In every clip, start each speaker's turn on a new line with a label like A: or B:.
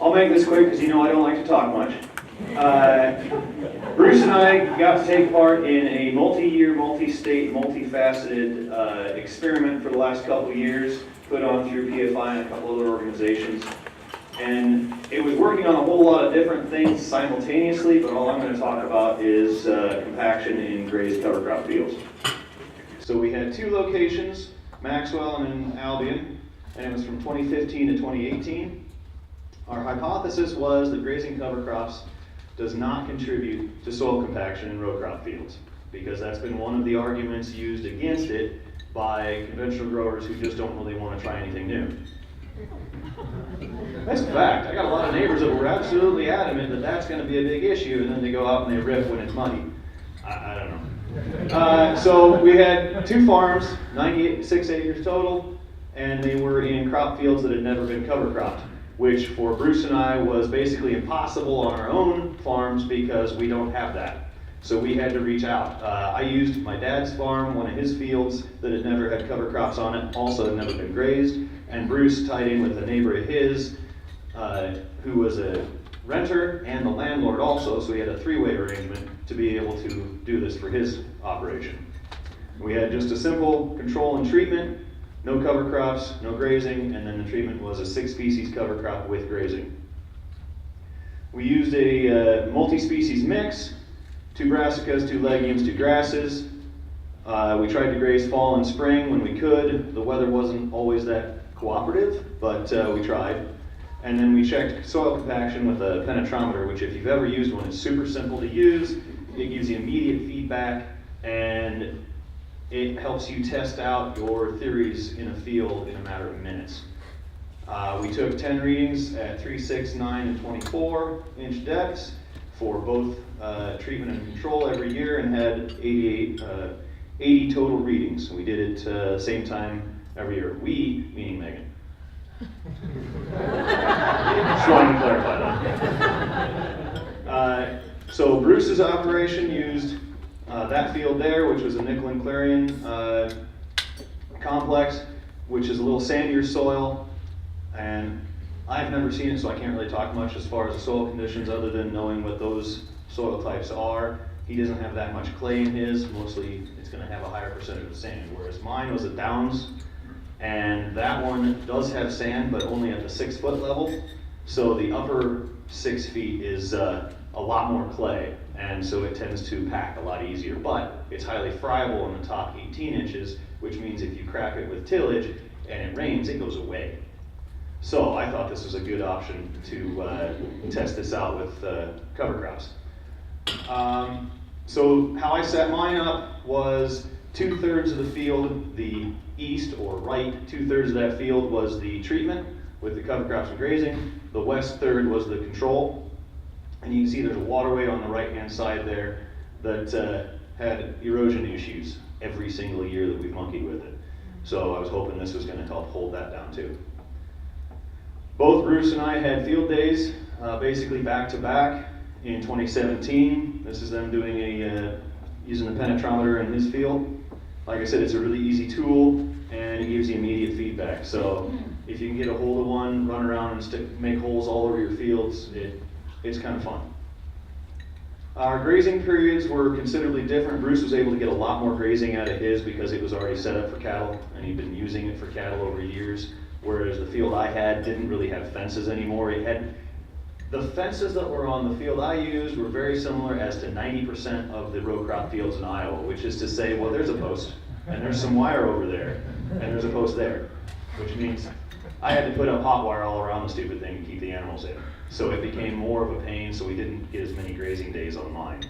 A: I'll make this quick because you know I don't like to talk much. Bruce and I got to take part in a multi-year, multi-state, multifaceted experiment for the last couple of years, put on through PFI and a couple other organizations. And it was working on a whole lot of different things simultaneously, but all I'm going to talk about is compaction in grazed cover crop fields. So we had two locations, Maxwell and Albion, and it was from 2015 to 2018. Our hypothesis was that grazing cover crops does not contribute to soil compaction in row crop fields, because that's been one of the arguments used against it by conventional growers who just don't really want to try anything new. That's a fact. I got a lot of neighbors that were absolutely adamant that that's going to be a big issue, and then they go out and they rip when it's muddy. I don't know. So we had two farms, 96 acres total, and they were in crop fields that had never been cover cropped, which for Bruce and I was basically impossible on our own farms because we don't have that. So we had to reach out. I used my dad's farm, one of his fields that had never had cover crops on it, also had never been grazed, and Bruce tied in with a neighbor of his who was a renter and the landlord also, so we had a three-way arrangement to be able to do this for his operation. We had just a simple control and treatment, no cover crops, no grazing, and then the treatment was a 6-species cover crop with grazing. We used a multi-species mix, 2 brassicas, 2 legumes, 2 grasses. We tried to graze fall and spring when we could. The weather wasn't always that cooperative, but we tried. And then we checked soil compaction with a penetrometer, which if you've ever used one, it's super simple to use. It gives you immediate feedback, and it helps you test out your theories in a field in a matter of minutes. We took 10 readings at 3, 6, 9, and 24 inch depths for both treatment and control every year, and had 80 total readings. We did it the same time every year. We, meaning Megan. Just wanted to clarify that. So Bruce's operation used that field there, which was a nickel and clarion complex, which is a little sandier soil, and I've never seen it, so I can't really talk much as far as the soil conditions other than knowing what those soil types are. He doesn't have that much clay in his, mostly it's going to have a higher percentage of sand, whereas mine was a downs, and that one does have sand, but only at the 6-foot level, so the upper 6 feet is a lot more clay, and so it tends to pack a lot easier, but it's highly friable in the top 18 inches, which means if you crack it with tillage and it rains, it goes away. So I thought this was a good option to test this out with cover crops. So how I set mine up was 2/3 of the field, the east or right 2/3 of that field was the treatment with the cover crops and grazing. The west third was the control. And you can see there's a waterway on the right-hand side there that had erosion issues every single year that we've monkeyed with it. So I was hoping this was going to help hold that down too. Both Bruce and I had field days, basically back-to-back in 2017. This is them doing using the penetrometer in his field. Like I said, it's a really easy tool, and it gives you immediate feedback. So if you can get a hold of one, run around and make holes all over your fields, it's kind of fun. Our grazing periods were considerably different. Bruce was able to get a lot more grazing out of his because it was already set up for cattle, and he'd been using it for cattle over years. Whereas the field I had didn't really have fences anymore. It had the fences that were on the field I used were very similar as to 90% of the row crop fields in Iowa, which is to say, well, there's a post, and there's some wire over there, and there's a post there, which means I had to put up hot wire all around the stupid thing to keep the animals in. So it became more of a pain, so we didn't get as many grazing days on mine.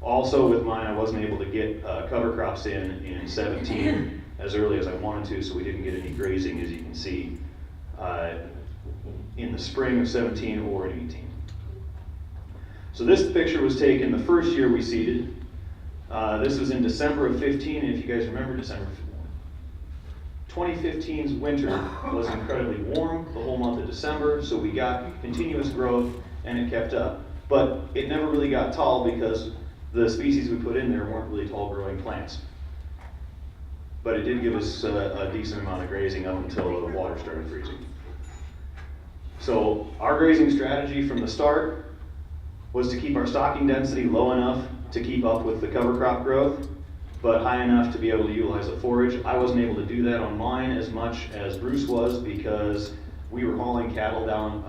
A: Also with mine, I wasn't able to get cover crops in 17 as early as I wanted to, so we didn't get any grazing, as you can see, in the spring of 17 or in 18. So this picture was taken the first year we seeded. This was in December of 15, and if you guys remember December 2015's winter was incredibly warm the whole month of December, so we got continuous growth and it kept up. But it never really got tall because the species we put in there weren't really tall growing plants. But it did give us a decent amount of grazing up until the water started freezing. So our grazing strategy from the start was to keep our stocking density low enough to keep up with the cover crop growth, but high enough to be able to utilize the forage. I wasn't able to do that on mine as much as Bruce was because we were hauling cattle down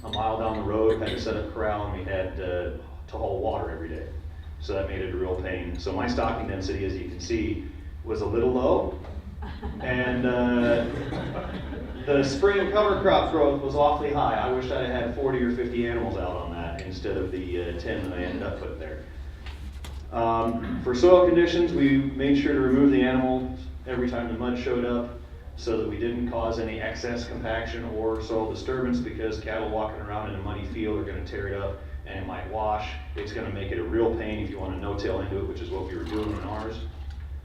A: a mile down the road, had to set up corral, and we had to haul water every day. So that made it a real pain. So my stocking density, as you can see, was a little low. And the spring cover crop growth was awfully high. I wish I had 40 or 50 animals out on that instead of the 10 that I ended up putting there. For soil conditions, we made sure to remove the animals every time the mud showed up so that we didn't cause any excess compaction or soil disturbance, because cattle walking around in a muddy field are going to tear it up and it might wash. It's going to make it a real pain if you want to no-till into it, which is what we were doing in ours.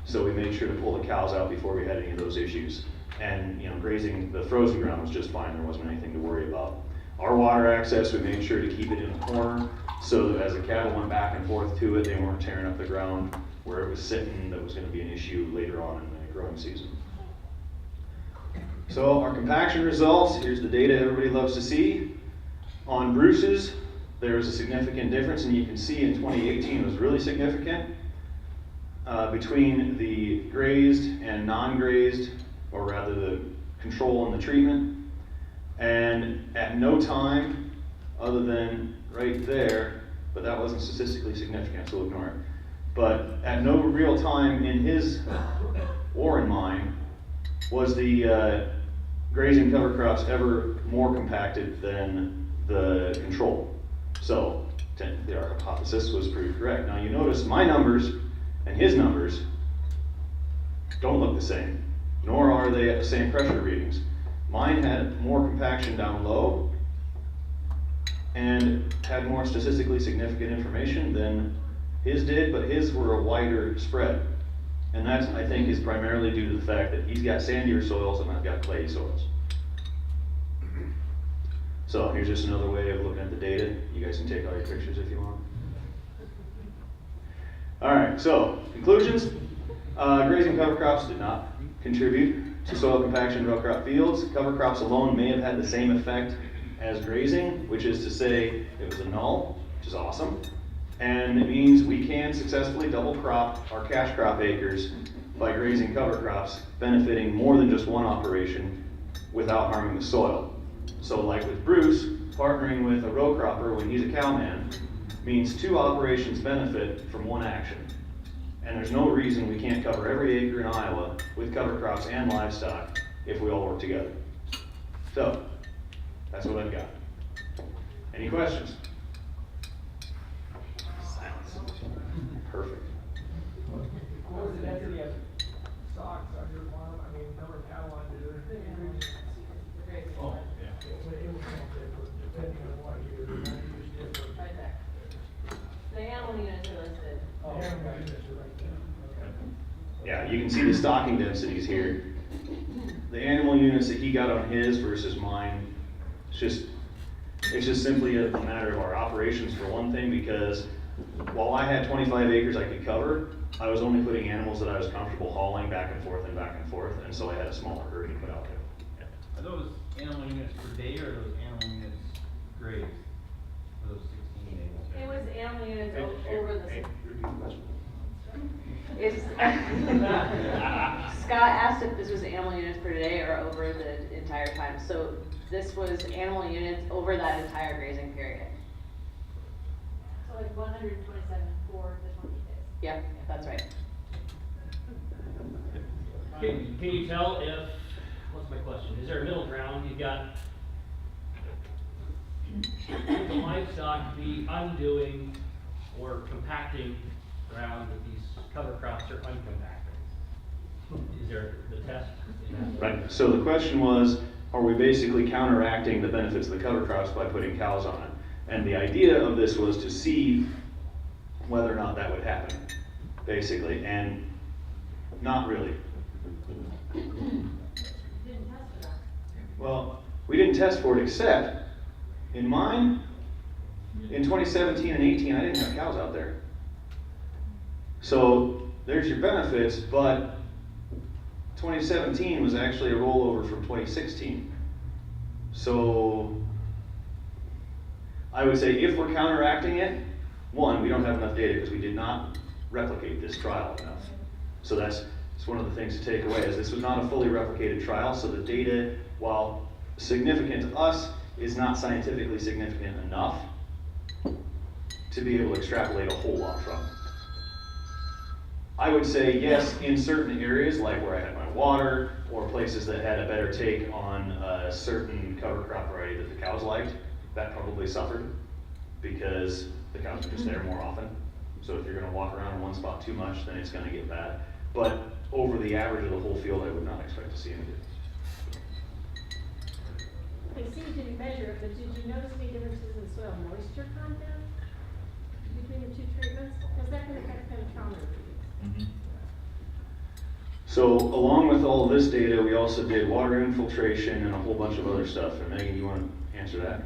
A: So we made sure to pull the cows out before we had any of those issues. And grazing the frozen ground was just fine. There wasn't anything to worry about. Our water access, we made sure to keep it in the corner so that as the cattle went back and forth to it, they weren't tearing up the ground where it was sitting. That was going to be an issue later on in the growing season. So our compaction results, here's the data everybody loves to see. On Bruce's, there was a significant difference, and you can see in 2018 it was really significant between the grazed and non-grazed, or rather the control and the treatment. And at no time, other than right there, but that wasn't statistically significant, so we'll ignore it. But at no real time in his or in mine was the grazing cover crops ever more compacted than the control. So our hypothesis was proved correct. Now you notice my numbers and his numbers don't look the same, nor are they at the same pressure readings. Mine had more compaction down low and had more statistically significant information than his did, but his were a wider spread. And that, I think, is primarily due to the fact that he's got sandier soils and I've got clay soils. So here's just another way of looking at the data. You guys can take all your pictures if you want. All right, so conclusions. Grazing cover crops did not contribute to soil compaction in row crop fields. Cover crops alone may have had the same effect as grazing, which is to say it was a null, which is awesome. And it means we can successfully double crop our cash crop acres by grazing cover crops, benefiting more than just one operation without harming the soil. So like with Bruce, partnering with a row cropper when he's a cowman means two operations benefit from one action. And there's no reason we can't cover every acre in Iowa with cover crops and livestock if we all work together. So, that's what I've got. Any questions? Silence. Perfect.
B: What was the density of stocks on your farm? I mean, number of cattle on your
C: Oh, yeah.
B: it was different depending on what you used different.
D: Right there. The animal units are listed.
B: Oh, okay, that's right there. Okay.
A: Yeah, you can see the stocking densities here. The animal units that he got on his versus mine, it's just simply a matter of our operations for one thing, because while I had 25 acres I could cover, I was only putting animals that I was comfortable hauling back and forth, and so I had a smaller herd to put out there.
C: Are those animal units per day or are those animal units grazed for those 16 days?
D: It was animal units over the.
A: Repeat the question.
E: Scott asked if this was animal units per day or over the entire time. So this was animal units over that entire grazing period.
D: So like 127 for the 20 days.
E: Yep, that's right.
F: Can you tell if, what's my question, is there a middle ground? You've got the livestock be undoing or compacting ground that these cover crops are uncompacting. Is there the test in that?
A: Right, so the question was, are we basically counteracting the benefits of the cover crops by putting cows on it? And the idea of this was to see whether or not that would happen, basically, and not really.
D: Didn't test for that.
A: Well, we didn't test for it, except in mine, in 2017 and 18, I didn't have cows out there. So there's your benefits, but 2017 was actually a rollover from 2016. So I would say if we're counteracting it, one, we don't have enough data because we did not replicate this trial enough. So that's one of the things to take away, is this was not a fully replicated trial, so the data, while significant to us, is not scientifically significant enough to be able to extrapolate a whole lot from it. I would say yes, in certain areas, like where I had my water, or places that had a better take on a certain cover crop variety that the cows liked, that probably suffered, because the cows are just there more often. So if you're gonna walk around in one spot too much, then it's gonna get bad. But over the average of the whole field, I would not expect to see any difference.
G: I see you didn't measure it, but did you notice any differences in soil moisture content between the two treatments? Because that can affect penetrometer.
A: So along with all of this data, we also did water infiltration and a whole bunch of other stuff. And Megan, you want to answer that?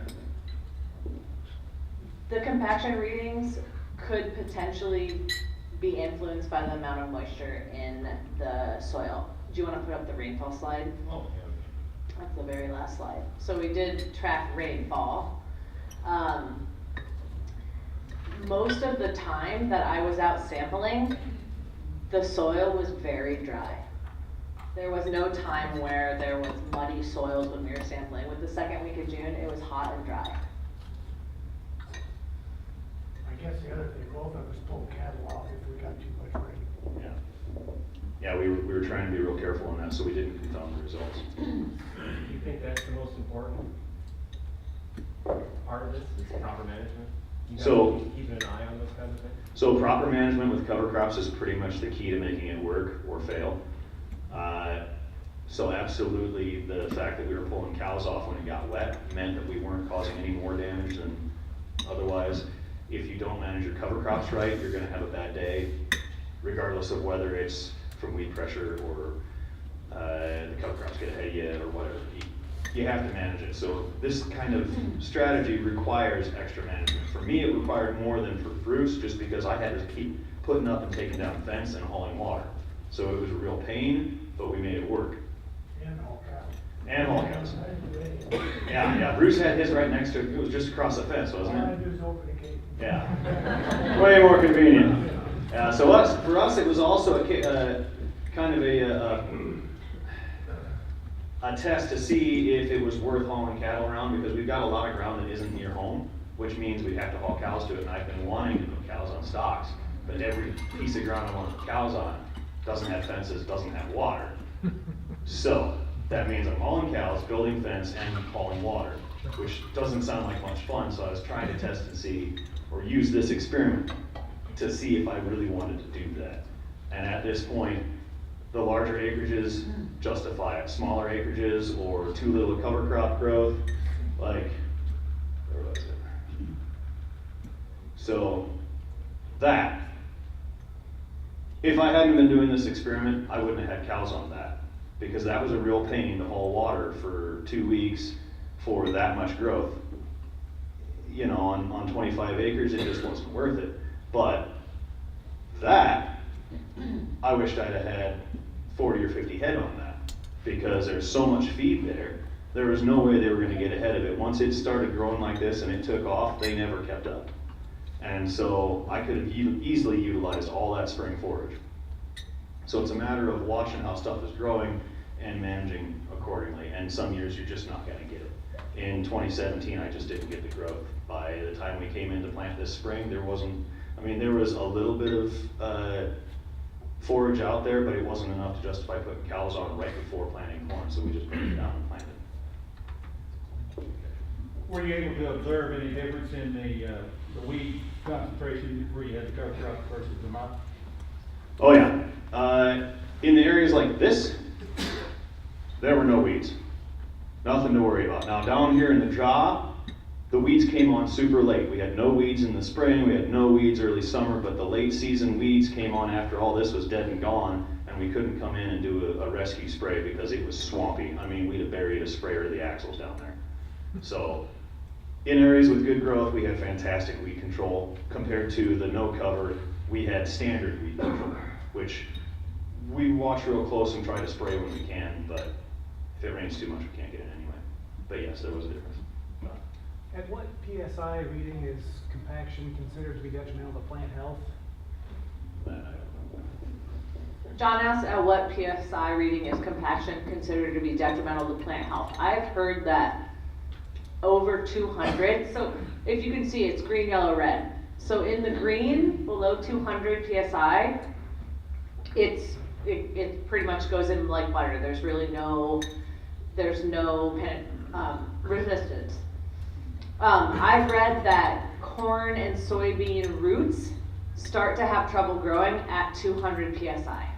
E: The compaction readings could potentially be influenced by the amount of moisture in the soil. Do you want to put up the rainfall slide?
C: Oh, yeah.
E: That's the very last slide. So we did track rainfall. Most of the time that I was out sampling, the soil was very dry. There was no time where there was muddy soils when we were sampling. With the second week of June, it was hot and dry.
B: I guess the other thing, both of us pulled cattle off if we got too much rain.
A: Yeah. Yeah, we were trying to be real careful on that, so we didn't confound the results.
F: Do you think that's the most important part of this, is proper management? You guys
A: So-
F: keeping an eye on those kinds of things?
A: So proper management with cover crops is pretty much the key to making it work or fail. So absolutely, the fact that we were pulling cows off when it got wet meant that we weren't causing any more damage than otherwise. If you don't manage your cover crops right, you're gonna have a bad day, regardless of whether it's from weed pressure or the cover crops get ahead of you or whatever. You have to manage it. So this kind of strategy requires extra management. For me, it required more than for Bruce, just because I had to keep putting up and taking down fence and hauling water. So it was a real pain, but we made it work.
B: And all cows.
A: And haul cows. Yeah, Bruce had his right next to it. It was just across the fence,
B: All
A: wasn't
B: I
A: it?
B: do is open the gate.
A: Yeah. Way more convenient. So for us, it was also kind of a test to see if it was worth hauling cattle around, because we've got a lot of ground that isn't near home, which means we'd have to haul cows to it, and I've been wanting to put cows on stocks, but every piece of ground I want to put cows on doesn't have fences, doesn't have water. So that means I'm hauling cows, building fence, and hauling water, which doesn't sound like much fun, so I was trying to test and see, or use this experiment to see if I really wanted to do that. And at this point, the larger acreages justify it. Smaller acreages or too little cover crop growth, like, where was it? So that, if I hadn't been doing this experiment, I wouldn't have had cows on that, because that was a real pain to haul water for 2 weeks for that much growth. You know, on 25 acres, it just wasn't worth it. But that, I wished I'd have had 40 or 50 head on that, because there's so much feed there. There was no way they were gonna get ahead of it. Once it started growing like this and it took off, they never kept up. And so I could have easily utilized all that spring forage. So it's a matter of watching how stuff is growing and managing accordingly. And some years you're just not gonna get it. In 2017, I just didn't get the growth. By the time we came in to plant this spring, there was a little bit of forage out there, but it wasn't enough to justify putting cows on right before planting corn, so we just put it down and planted.
H: Were you able to observe any difference in the weed concentration where you had the cover crop versus the mop?
A: Oh yeah, in the areas like this, there were no weeds. Nothing to worry about. Now down here in the jaw, the weeds came on super late. We had no weeds in the spring, we had no weeds early summer, but the late season weeds came on after all this was dead and gone, and we couldn't come in and do a rescue spray because it was swampy. I mean, we'd have buried a sprayer of the axles down there. So, in areas with good growth, we had fantastic weed control. Compared to the no cover, we had standard weed control, which we watch real close and try to spray when we can, but if it rains too much, we can't get it anyway. But yes, there was a difference.
B: At what PSI reading is compaction considered to be detrimental to plant health?
E: John asked at what PSI reading is compaction considered to be detrimental to plant health. I've heard that over 200, so if you can see, it's green, yellow, red. So in the green, below 200 PSI, it pretty much goes in like butter. There's really no resistance. I've read that corn and soybean roots start to have trouble growing at 200 PSI.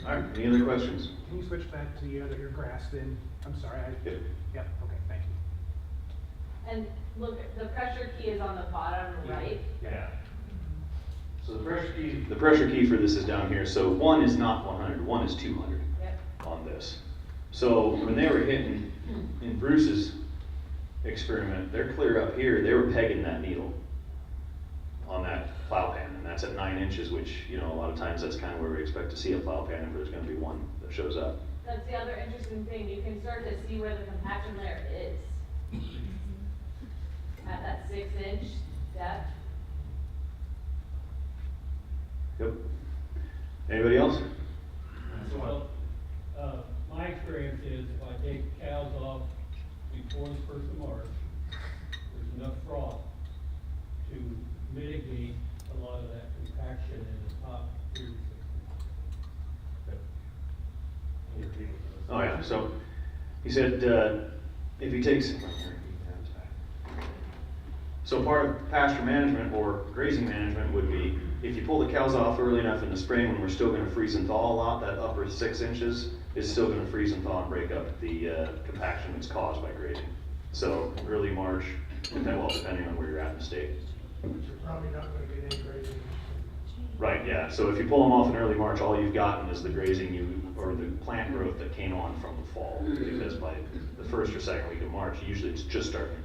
A: All right, any other questions?
B: Can you switch back to your grass then? I'm sorry,
A: Yep.
B: Yep, okay, thank you.
I: And look, the pressure key is on the bottom right.
A: Yeah. So the pressure key for this is down here. So one is not 100, one is 200
I: Yep.
A: on this. So when they were hitting in Bruce's experiment, they're clear up here, they were pegging that needle on that plow pan, and that's at 9 inches, which, you know, a lot of times that's kind of where we expect to see a plow pan if there's gonna be one that shows up.
I: That's the other interesting thing, you can start to see where the compaction layer is. At that 6-inch depth.
A: Yep. Anybody else?
J: Well, my experience is if I take cows off before the 1st of March, there's enough froth to mitigate a lot of that compaction in the top 3 to 6 months.
A: Oh yeah, so he said if he takes, so part of pasture management or grazing management would be if you pull the cows off early enough in the spring when we're still going to freeze and thaw a lot, that upper 6 inches is still going to freeze and thaw and break up the compaction that's caused by grazing. So early March, well, depending on where you're at in the state.
B: You're probably not gonna get any grazing.
A: Right, yeah, so if you pull them off in early March, all you've gotten is the grazing or the plant growth that came on from the fall. Because by the 1st or 2nd week of March, usually it's just starting to